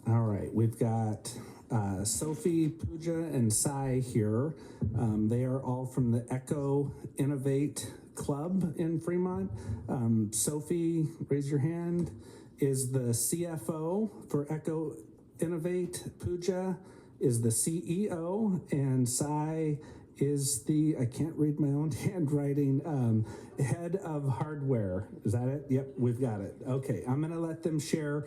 All right, we've got Sophie, Pooja, and Sai here. They are all from the Echo Innovate Club in Fremont. Sophie, raise your hand, is the CFO for Echo Innovate. Pooja is the CEO, and Sai is the, I can't read my own handwriting, head of hardware. Is that it? Yep, we've got it. Okay, I'm gonna let them share.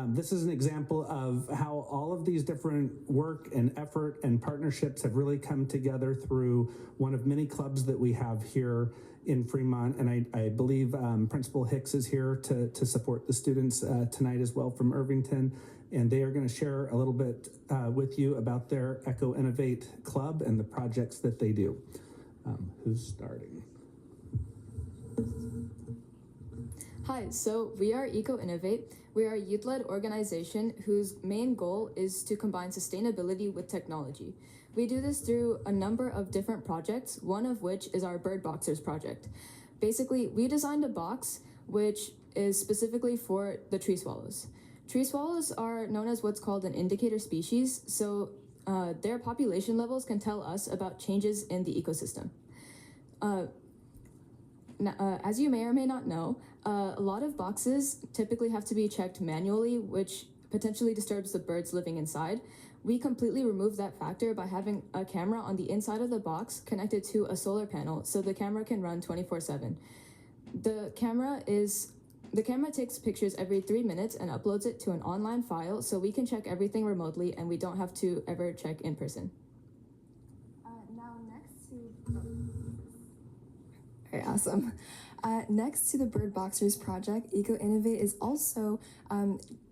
This is an example of how all of these different work and effort and partnerships have really come together through one of many clubs that we have here in Fremont. And I believe Principal Hicks is here to support the students tonight as well from Irvington. And they are going to share a little bit with you about their Echo Innovate Club and the projects that they do. Who's starting? Hi, so we are Eco Innovate. We are a youth-led organization whose main goal is to combine sustainability with technology. We do this through a number of different projects, one of which is our Bird Boxers project. Basically, we designed a box which is specifically for the tree swallows. Tree swallows are known as what's called an indicator species, so their population levels can tell us about changes in the ecosystem. As you may or may not know, a lot of boxes typically have to be checked manually, which potentially disturbs the birds living inside. We completely remove that factor by having a camera on the inside of the box connected to a solar panel, so the camera can run 24/7. The camera takes pictures every 3 minutes and uploads it to an online file, so we can check everything remotely and we don't have to ever check in person. Very awesome. Next to the Bird Boxers project, Eco Innovate is also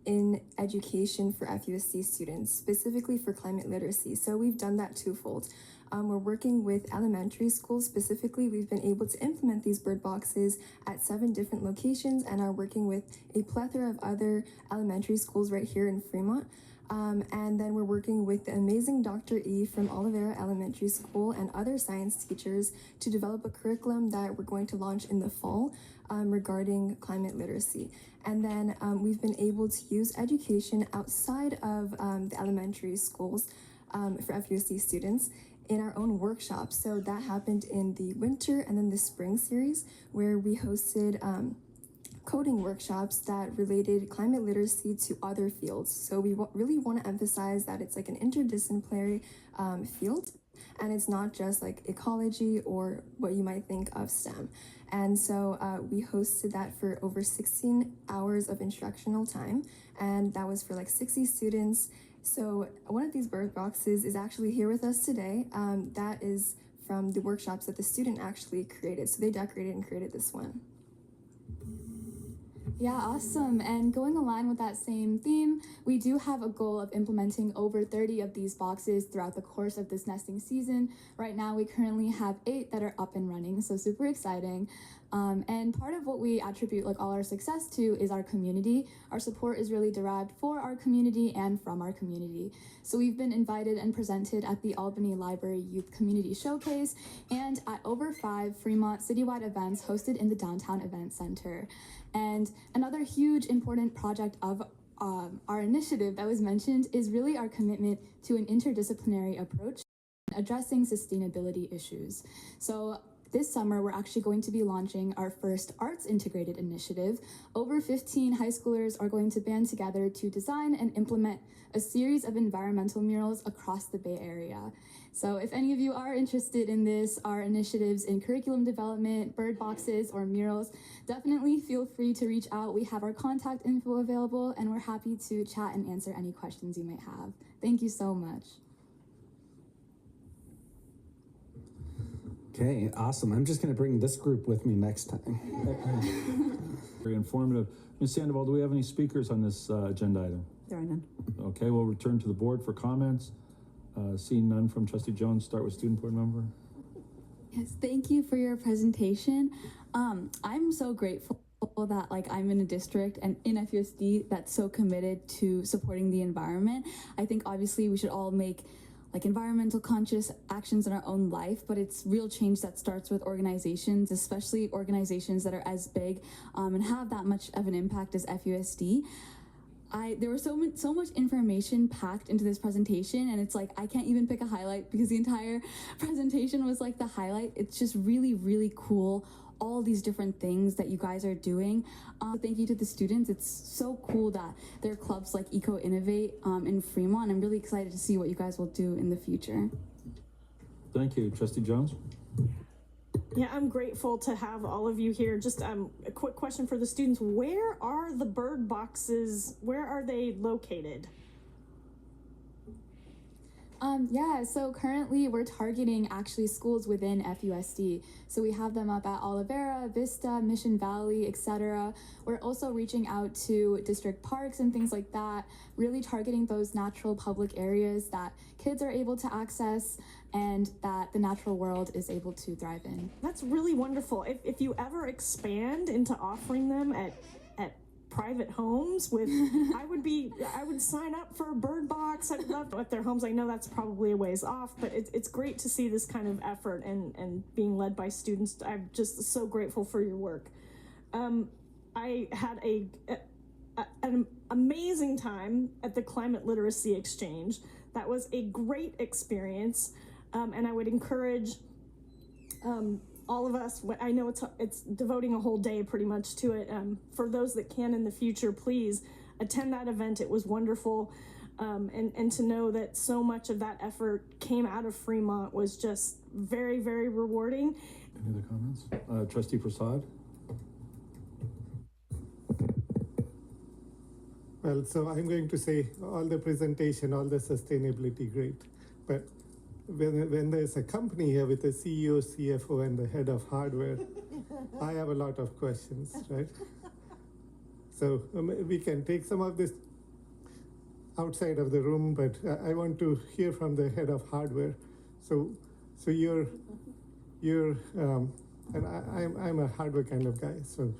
in education for FUSD students, specifically for climate literacy. So we've done that twofold. We're working with elementary schools. Specifically, we've been able to implement these bird boxes at 7 different locations and are working with a plethora of other elementary schools right here in Fremont. And then we're working with the amazing Dr. E from Oliveira Elementary School and other science teachers to develop a curriculum that we're going to launch in the fall regarding climate literacy. And then we've been able to use education outside of the elementary schools for FUSD students in our own workshops. So that happened in the winter and then the spring series, where we hosted coding workshops that related climate literacy to other fields. So we really want to emphasize that it's like an interdisciplinary field, and it's not just like ecology or what you might think of STEM. And so we hosted that for over 16 hours of instructional time, and that was for like 60 students. So one of these bird boxes is actually here with us today. That is from the workshops that the student actually created. So they decorated and created this one. Yeah, awesome. And going along with that same theme, we do have a goal of implementing over 30 of these boxes throughout the course of this nesting season. Right now, we currently have 8 that are up and running, so super exciting. And part of what we attribute like all our success to is our community. Our support is really derived for our community and from our community. So we've been invited and presented at the Albany Library Youth Community Showcase and at over 5 Fremont citywide events hosted in the Downtown Event Center. And another huge important project of our initiative that was mentioned is really our commitment to an interdisciplinary approach addressing sustainability issues. So this summer, we're actually going to be launching our first arts integrated initiative. Over 15 high schoolers are going to band together to design and implement a series of environmental murals across the Bay Area. So if any of you are interested in this, our initiatives in curriculum development, bird boxes, or murals, definitely feel free to reach out. We have our contact info available, and we're happy to chat and answer any questions you might have. Thank you so much. Okay, awesome. I'm just going to bring this group with me next time. Very informative. Ms. Sandoval, do we have any speakers on this agenda item? There are none. Okay, we'll return to the board for comments. Seeing none from Trustee Jones, start with student board member. Yes, thank you for your presentation. I'm so grateful that I'm in a district and in FUSD that's so committed to supporting the environment. I think obviously we should all make environmental conscious actions in our own life, but it's real change that starts with organizations, especially organizations that are as big and have that much of an impact as FUSD. there was so much information packed into this presentation, and it's like I can't even pick a highlight because the entire presentation was like the highlight. It's just really, really cool, all these different things that you guys are doing. Thank you to the students. It's so cool that there are clubs like Eco Innovate in Fremont. I'm really excited to see what you guys will do in the future. Thank you. Trustee Jones? Yeah, I'm grateful to have all of you here. Just a quick question for the students. Where are the bird boxes? Where are they located? Yeah, so currently we're targeting actually schools within FUSD. So we have them up at Olivera, Vista, Mission Valley, etc. We're also reaching out to district parks and things like that, really targeting those natural public areas that kids are able to access and that the natural world is able to thrive in. That's really wonderful. If you ever expand into offering them at private homes with, I would sign up for a bird box. I'd love at their homes. I know that's probably a ways off, but it's great to see this kind of effort and being led by students. I'm just so grateful for your work. I had an amazing time at the Climate Literacy Exchange. That was a great experience, and I would encourage all of us. I know it's devoting a whole day pretty much to it. For those that can in the future, please attend that event. It was wonderful, and to know that so much of that effort came out of Fremont was just very, very rewarding. Any other comments? Trustee Prasad? Well, so I'm going to say all the presentation, all the sustainability, great. But when there's a company here with a CEO, CFO, and the head of hardware, I have a lot of questions, right? So we can take some of this outside of the room, but I want to hear from the head of hardware. So you're and I'm a hardware kind of guy. So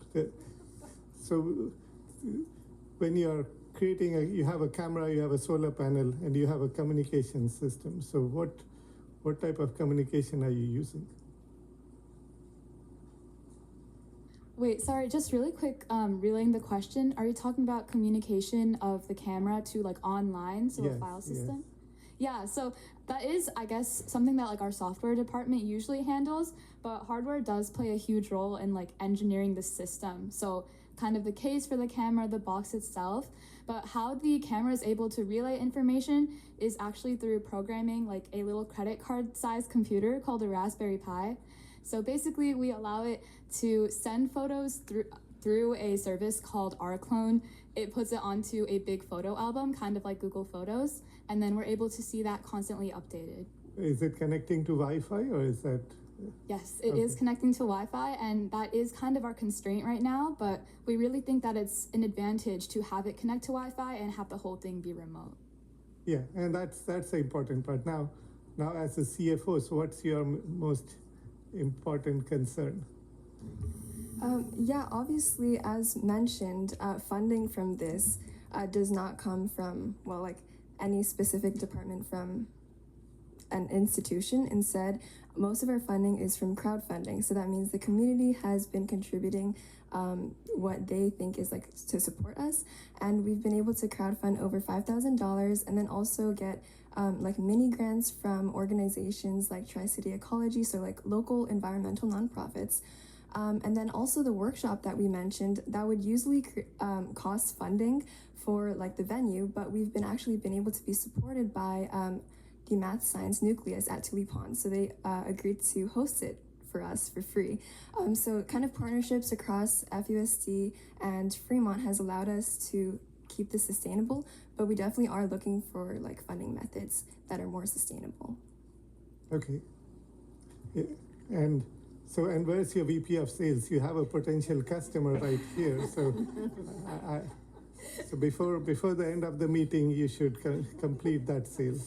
when you're creating you have a camera, you have a solar panel, and you have a communication system. So what type of communication are you using? Wait, sorry, just really quick, relaying the question. Are you talking about communication of the camera to like online, so Yes, a file system? yes. Yeah, so that is, I guess, something that like our software department usually handles, but hardware does play a huge role in like engineering the system. So kind of the case for the camera, the box itself, but how the camera is able to relay information is actually through programming like a little credit card sized computer called a Raspberry Pi. So basically we allow it to send photos through a service called rClone. It puts it onto a big photo album, kind of like Google Photos, and then we're able to see that constantly updated. Is it connecting to Wi-Fi, or is that? Yes, it is connecting to Wi-Fi, and that is kind of our constraint right now, but we really think that it's an advantage to have it connect to Wi-Fi and have the whole thing be remote. Yeah, and that's the important part. Now as a CFO, so what's your most important concern? Yeah, obviously, as mentioned, funding from this does not come from, well, like any specific department from an institution. Instead, most of our funding is from crowdfunding. So that means the community has been contributing what they think is like to support us. And we've been able to crowdfund over $5,000 and then also get like mini grants from organizations like Tri-City Ecology, so like local environmental nonprofits. And then also the workshop that we mentioned, that would usually cost funding for like the venue, but we've been able to be supported by the Math Science Nucleus at Tule Pond. So they agreed to host it for us for free. So kind of partnerships across FUSD and Fremont has allowed us to keep this sustainable, but we definitely are looking for like funding methods that are more sustainable. Okay. Yeah. And where's your VP of sales? You have a potential customer right here. So, so before the end of the meeting, you should complete that sale.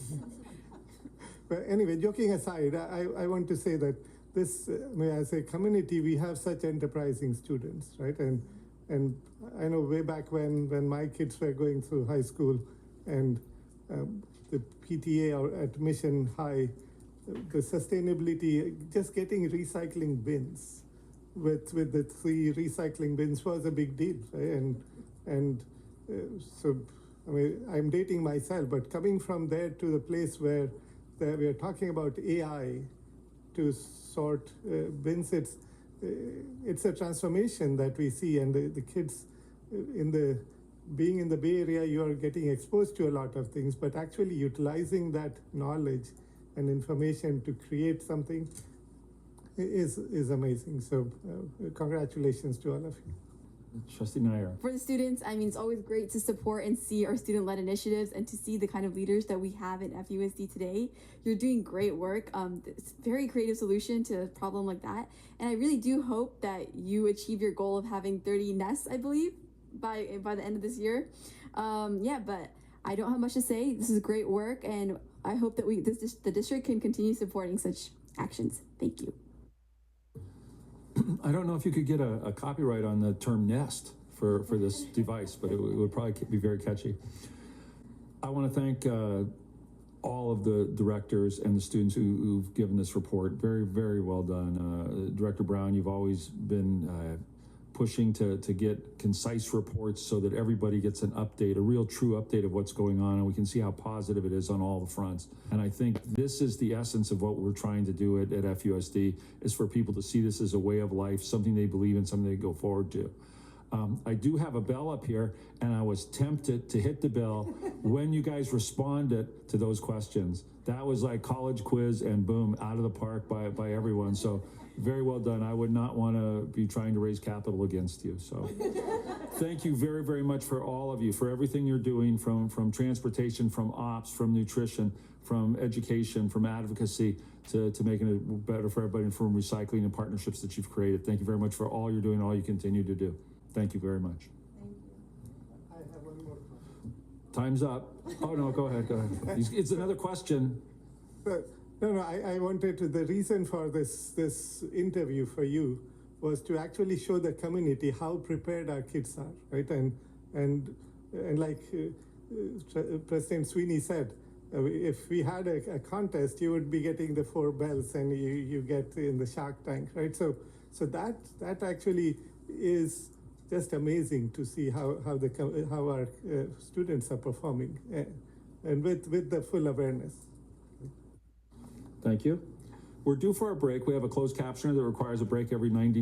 But anyway, joking aside, I want to say that this, as a community, we have such enterprising students, right? And I know way back when my kids were going through high school, and the PTA or at Mission High, the sustainability, just getting recycling bins with the 3 recycling bins was a big deal, right? And so I mean, I'm dating myself, but coming from there to the place where we are talking about AI to sort bins, it's a transformation that we see, and the kids being in the Bay Area, you are getting exposed to a lot of things, but actually utilizing that knowledge and information to create something is amazing. So congratulations to all of you. Trustee Nair. For the students, I mean, it's always great to support and see our student-led initiatives and to see the kind of leaders that we have at FUSD today. You're doing great work. It's a very creative solution to a problem like that. And I really do hope that you achieve your goal of having 30 nests, I believe, by the end of this year. Yeah, but I don't have much to say. This is great work, and I hope that the district can continue supporting such actions. Thank you. I don't know if you could get a copyright on the term nest for this device, but it would probably be very catchy. I want to thank all of the directors and the students who've given this report. Very, very well done. Director Brown, you've always been pushing to get concise reports so that everybody gets an update, a real true update of what's going on, and we can see how positive it is on all the fronts. And I think this is the essence of what we're trying to do at FUSD, is for people to see this as a way of life, something they believe in, something they go forward to. I do have a bell up here, and I was tempted to hit the bell when you guys responded to those questions. That was like college quiz, and boom, out of the park by everyone. So very well done. I would not want to be trying to raise capital against you. So thank you very, very much for all of you, for everything you're doing, from transportation, from ops, from nutrition, from education, from advocacy, to making it better for everybody, and from recycling and partnerships that you've created. Thank you very much for all you're doing, all you continue to do. Thank you very much. Thank you. I have one more question. Time's up. Oh, no, go ahead. It's another question. No, I wanted to, the reason for this interview for you was to actually show the community how prepared our kids are, right? And like President Sweeney said, if we had a contest, you would be getting the 4 bells, and you get in the Shark Tank, right? So that actually is just amazing to see how our students are performing, and with the full awareness. Thank you. We're due for a break. We have a closed captioner that requires a break every 90 minutes.